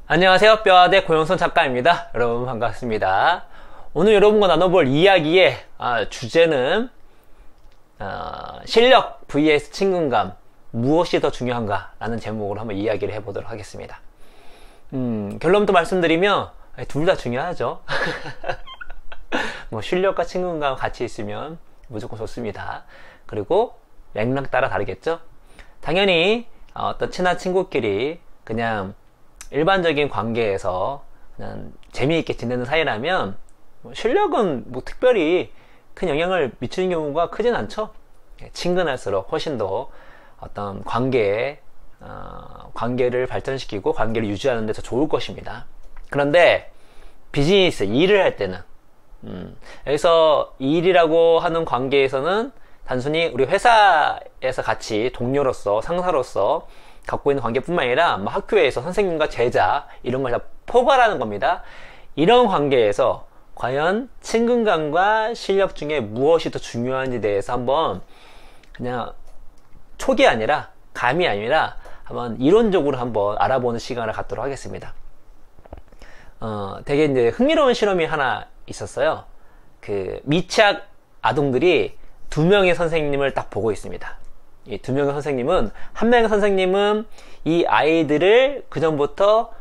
안녕하세요. 뼈아대 고영선 작가입니다. 여러분 반갑습니다. 오늘 여러분과 나눠볼 이야기의 주제는 실력 vs 친근감, 무엇이 더 중요한가 라는 제목으로 한번 이야기를 해보도록 하겠습니다. 결론부터 말씀드리면 둘 다 중요하죠. 뭐 실력과 친근감 같이 있으면 무조건 좋습니다. 그리고 맥락 따라 다르겠죠. 당연히 어떤 친한 친구끼리 그냥 일반적인 관계에서 그냥 재미있게 지내는 사이라면 실력은 뭐 특별히 큰 영향을 미치는 경우가 크진 않죠. 친근할수록 훨씬 더 어떤 관계를 발전시키고 관계를 유지하는 데 더 좋을 것입니다. 그런데 비즈니스, 일을 할 때는 여기서 일이라고 하는 관계에서는 단순히 우리 회사에서 같이 동료로서 상사로서 갖고 있는 관계뿐만 아니라 뭐 학교에서 선생님과 제자 이런 걸 다 포괄하는 겁니다. 이런 관계에서 과연 친근감과 실력 중에 무엇이 더 중요한지 대해서 한번 그냥 촉이 아니라 감이 아니라 한번 이론적으로 한번 알아보는 시간을 갖도록 하겠습니다. 되게 이제 흥미로운 실험이 하나 있었어요. 그 미취학 아동들이 두 명의 선생님을 딱 보고 있습니다. 이 두 명의 선생님은, 한 명의 선생님은 이 아이들을 그전부터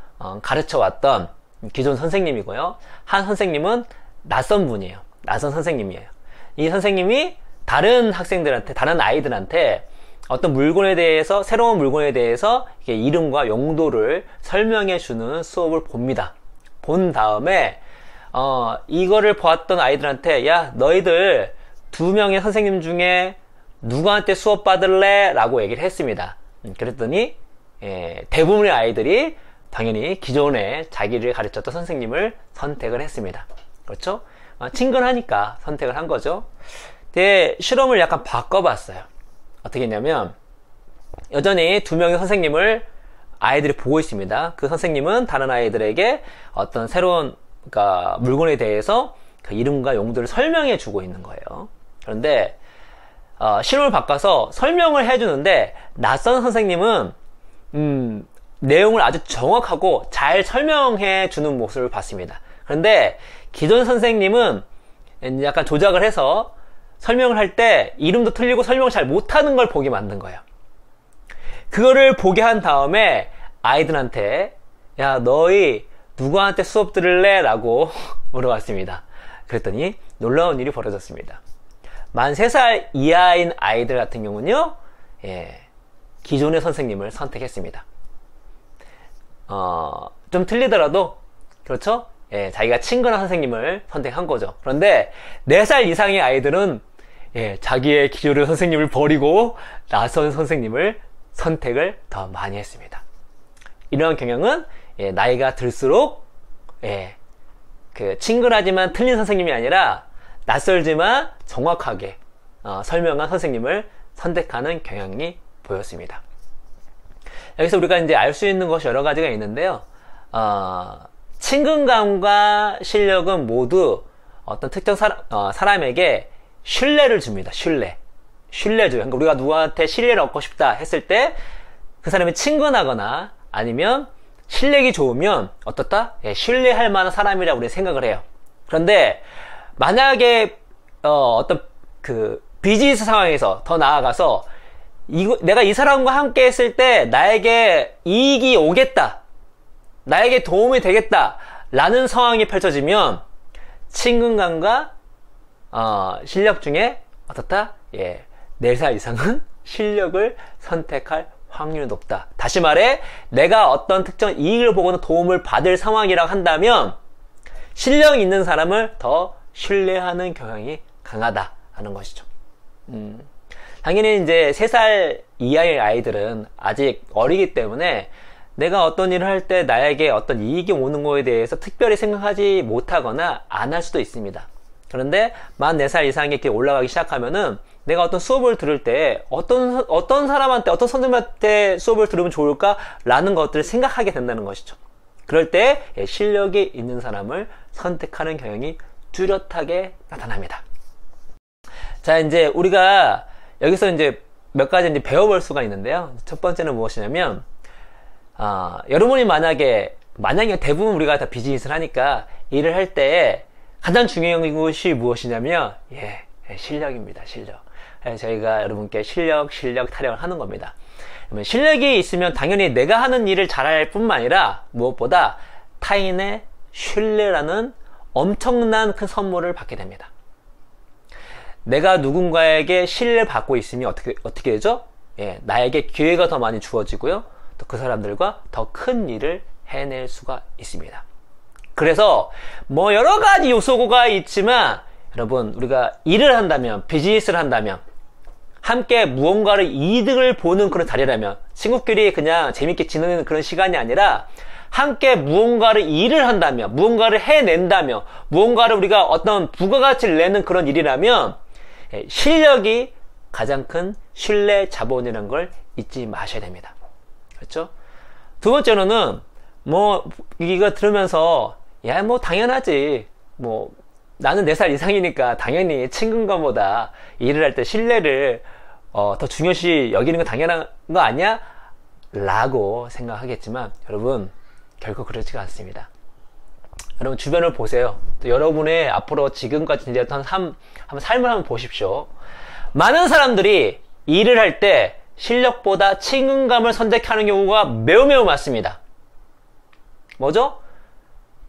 가르쳐 왔던 기존 선생님이고요. 한 선생님은 낯선 분이에요. 낯선 선생님이에요. 이 선생님이 다른 학생들한테, 다른 아이들한테 어떤 물건에 대해서, 새로운 물건에 대해서 이름과 용도를 설명해 주는 수업을 봅니다. 본 다음에 이거를 보았던 아이들한테, 야, 너희들 두 명의 선생님 중에 누구한테 수업 받을래? 라고 얘기를 했습니다. 그랬더니 대부분의 아이들이 당연히 기존에 자기를 가르쳤던 선생님을 선택을 했습니다. 그렇죠? 친근하니까 선택을 한 거죠. 근데 실험을 약간 바꿔봤어요. 어떻게 했냐면 여전히 두 명의 선생님을 아이들이 보고 있습니다. 그 선생님은 다른 아이들에게 어떤 새로운 물건에 대해서 그 이름과 용도를 설명해 주고 있는 거예요. 그런데 실험을 바꿔서 설명을 해주는데 낯선 선생님은 내용을 아주 정확하고 잘 설명해 주는 모습을 봤습니다. 그런데 기존 선생님은 약간 조작을 해서 설명을 할 때 이름도 틀리고 설명을 잘 못하는 걸 보게 만든 거예요. 그거를 보게 한 다음에 아이들한테, 야, 너희 누구한테 수업 들을래? 라고 물어봤습니다. 그랬더니 놀라운 일이 벌어졌습니다. 만 3살 이하인 아이들 같은 경우는요, 기존의 선생님을 선택했습니다. 좀 틀리더라도, 그렇죠? 자기가 친근한 선생님을 선택한 거죠. 그런데 4살 이상의 아이들은, 자기의 기존의 선생님을 버리고 낯선 선생님을 선택을 더 많이 했습니다. 이러한 경향은, 나이가 들수록, 친근하지만 틀린 선생님이 아니라, 낯설지만 정확하게 설명한 선생님을 선택하는 경향이 보였습니다. 여기서 우리가 이제 알 수 있는 것이 여러 가지가 있는데요. 친근감과 실력은 모두 어떤 특정 사람에게 신뢰를 줍니다. 신뢰 줘요. 그러니까 우리가 누구한테 신뢰를 얻고 싶다 했을 때 그 사람이 친근하거나 아니면 실력이 좋으면 어떻다? 신뢰할 만한 사람이라고 우리는 생각을 해요. 그런데 만약에 어떤 비즈니스 상황에서 더 나아가서 내가 이 사람과 함께 했을 때 나에게 이익이 오겠다, 나에게 도움이 되겠다 라는 상황이 펼쳐지면 친근감과 실력 중에 어떻다? 4살 이상은 실력을 선택할 확률이 높다. 다시 말해, 내가 어떤 특정 이익을 보거나 도움을 받을 상황이라고 한다면 실력 있는 사람을 더 신뢰하는 경향이 강하다는 것이죠. 당연히 이제 3살 이하의 아이들은 아직 어리기 때문에 내가 어떤 일을 할 때 나에게 어떤 이익이 오는 거에 대해서 특별히 생각하지 못하거나 안 할 수도 있습니다. 그런데 만 4살 이상이 이렇게 올라가기 시작하면은 내가 어떤 수업을 들을 때 어떤 사람한테, 어떤 선생님한테 수업을 들으면 좋을까? 라는 것들을 생각하게 된다는 것이죠. 그럴 때 실력이 있는 사람을 선택하는 경향이 뚜렷하게 나타납니다. 자, 이제 우리가 여기서 이제 몇 가지 이제 배워볼 수가 있는데요. 첫 번째는 무엇이냐면, 여러분이 만약에 대부분 우리가 다 비즈니스를 하니까 일을 할 때 가장 중요한 것이 무엇이냐면, 실력입니다. 실력. 저희가 여러분께 실력 타령을 하는 겁니다. 그러면 실력이 있으면 당연히 내가 하는 일을 잘할 뿐만 아니라 무엇보다 타인의 신뢰라는 엄청난 큰 선물을 받게 됩니다. 내가 누군가에게 신뢰를 받고 있으면 어떻게 되죠? 나에게 기회가 더 많이 주어지고요. 또 그 사람들과 더 큰 일을 해낼 수가 있습니다. 그래서 뭐 여러 가지 요소가 있지만 여러분, 우리가 일을 한다면, 비즈니스를 한다면, 함께 무언가를 이득을 보는 그런 자리라면, 친구끼리 그냥 재밌게 지내는 그런 시간이 아니라 함께 무언가를 일을 한다면, 무언가를 해낸다면, 무언가를 우리가 어떤 부가가치를 내는 그런 일이라면 실력이 가장 큰 신뢰 자본이라는 걸 잊지 마셔야 됩니다. 그렇죠? 두 번째로는 이거 들으면서 당연하지. 나는 4살 이상이니까 당연히 친근감보다 일을 할 때 신뢰를 더 중요시 여기는 건 당연한 거 아니야? 라고 생각하겠지만 여러분, 결코 그렇지가 않습니다. 여러분 주변을 보세요. 또 여러분의 앞으로 지금까지 지냈던 삶을 한번 보십시오. 많은 사람들이 일을 할 때 실력보다 친근감을 선택하는 경우가 매우 많습니다. 뭐죠?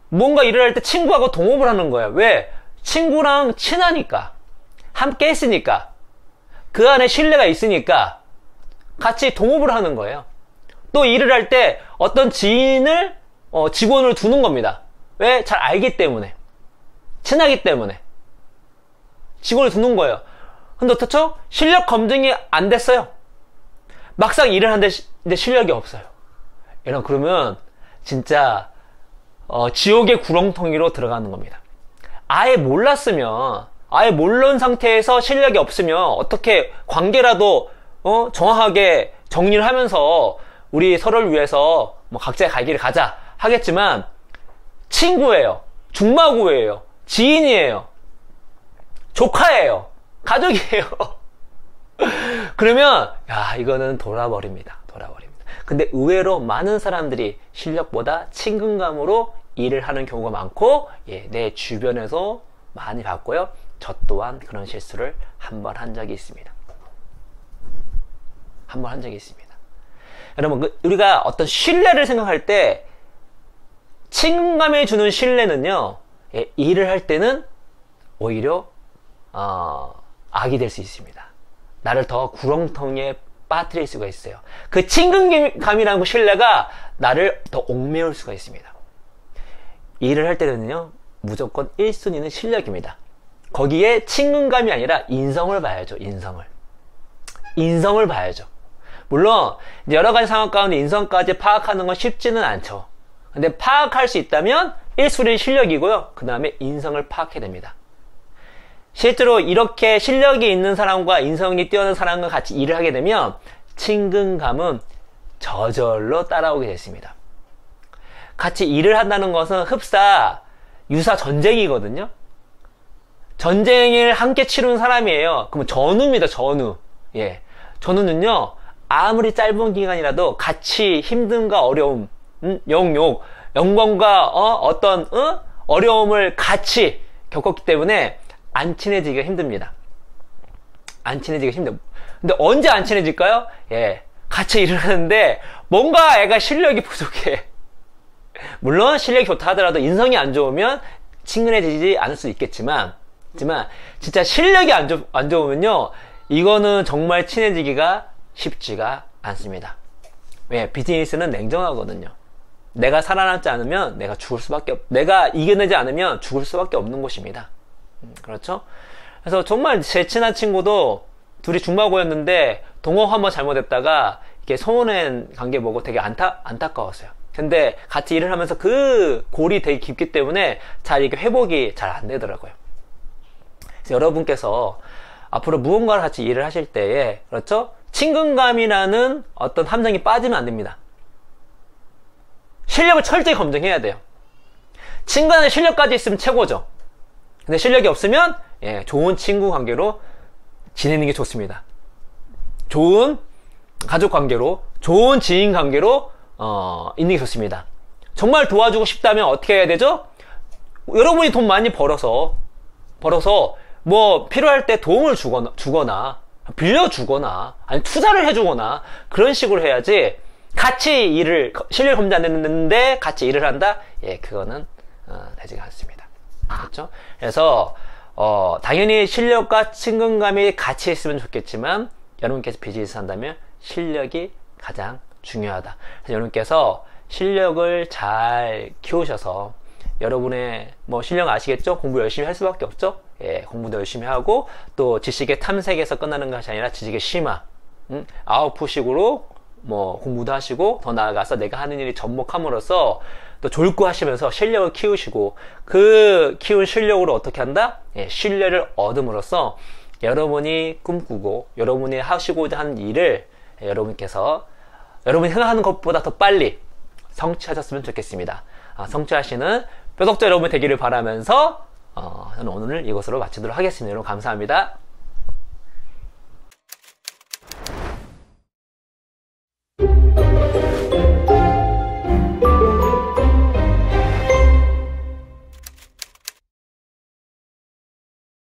뭔가 일을 할 때 친구하고 동업을 하는 거예요. 왜? 친구랑 친하니까, 함께 했으니까, 그 안에 신뢰가 있으니까 같이 동업을 하는 거예요. 또 일을 할 때 어떤 직원을 두는 겁니다. 왜? 잘 알기 때문에, 친하기 때문에 직원을 두는 거예요. 근데 어떻죠? 실력 검증이 안 됐어요. 막상 일을 하는데 실력이 없어요. 그러면 진짜 지옥의 구렁텅이로 들어가는 겁니다. 아예 몰랐으면, 아예 모르는 상태에서 실력이 없으면 어떻게 관계라도 정확하게 정리를 하면서 우리 서로를 위해서 각자의 갈 길을 가자 하겠지만, 친구예요, 중마구예요, 지인이에요, 조카예요, 가족이에요. 그러면 이거는 돌아버립니다. 근데 의외로 많은 사람들이 실력보다 친근감으로 일을 하는 경우가 많고, 내 주변에서 많이 봤고요. 저 또한 그런 실수를 한 번 한 적이 있습니다. 여러분, 우리가 어떤 신뢰를 생각할 때 친근감이 주는 신뢰는요, 일을 할 때는 오히려 악이 될 수 있습니다. 나를 더 구렁텅이에 빠뜨릴 수가 있어요. 그 친근감이라는 신뢰가 나를 더 옥매울 수가 있습니다. 일을 할 때는요, 무조건 1순위는 실력입니다. 거기에 친근감이 아니라 인성을 봐야죠. 인성을 봐야죠. 물론 여러 가지 상황 가운데 인성까지 파악하는 건 쉽지는 않죠. 근데 파악할 수 있다면 1순위는 실력이고요, 그 다음에 인성을 파악해야 됩니다. 실제로 이렇게 실력이 있는 사람과 인성이 뛰어난 사람과 같이 일을 하게 되면 친근감은 저절로 따라오게 됐습니다. 같이 일을 한다는 것은 흡사 유사 전쟁이거든요. 전쟁을 함께 치르는 사람이에요. 그러면 전우입니다. 전우는요, 아무리 짧은 기간이라도 같이 힘듦과 어려움, 영광과 어떤 어려움을 같이 겪었기 때문에 안 친해지기가 힘듭니다. 근데 언제 안 친해질까요? 같이 일을 하는데 뭔가 애가 실력이 부족해. 물론 실력이 좋다 하더라도 인성이 안 좋으면 친근해지지 않을 수 있겠지만 진짜 실력이 안 좋으면요, 이거는 정말 친해지기가 쉽지가 않습니다. 왜? 비즈니스는 냉정하거든요. 내가 살아남지 않으면 내가 이겨내지 않으면 죽을 수밖에 없는 곳입니다. 그렇죠? 그래서 정말 제 친한 친구도 둘이 중마고였는데 동업 한번 잘못했다가 이렇게 소문낸 관계 보고 되게 안타까웠어요. 근데 같이 일을 하면서 그 골이 되게 깊기 때문에 잘 이게 회복이 잘 안 되더라고요. 그래서 여러분께서 앞으로 무언가를 같이 일을 하실 때에, 그렇죠? 친근감이라는 어떤 함정이 빠지면 안 됩니다. 실력을 철저히 검증해야 돼요. 친근한 실력까지 있으면 최고죠. 근데 실력이 없으면 좋은 친구 관계로 지내는 게 좋습니다. 좋은 가족 관계로, 좋은 지인 관계로 있는 게 좋습니다. 정말 도와주고 싶다면 어떻게 해야 되죠? 여러분이 돈 많이 벌어서 뭐 필요할 때 도움을 주거나 빌려주거나 아니 투자를 해주거나 그런 식으로 해야지. 같이 일을, 실력 검증 안 됐는데 같이 일을 한다? 예, 그거는 되지가 않습니다. 그렇죠? 그래서 당연히 실력과 친근감이 같이 있으면 좋겠지만 여러분께서 비즈니스 한다면 실력이 가장 중요하다. 그래서 여러분께서 실력을 잘 키우셔서 여러분의 뭐 실력 아시겠죠? 공부 열심히 할 수밖에 없죠? 예, 공부도 열심히 하고 또 지식의 탐색에서 끝나는 것이 아니라 지식의 심화, 아웃풋식으로 뭐 공부도 하시고 더 나아가서 내가 하는 일이 접목함으로써 또 졸고하시면서 실력을 키우시고 그 키운 실력으로 어떻게 한다? 예, 신뢰를 얻음으로써 여러분이 꿈꾸고 여러분이 하시고자 하는 일을 여러분께서 여러분이 생각하는 것보다 더 빨리 성취하셨으면 좋겠습니다. 성취하시는 뼈덕자 여러분 되기를 바라면서 저는 오늘 이것으로 마치도록 하겠습니다. 여러분 감사합니다.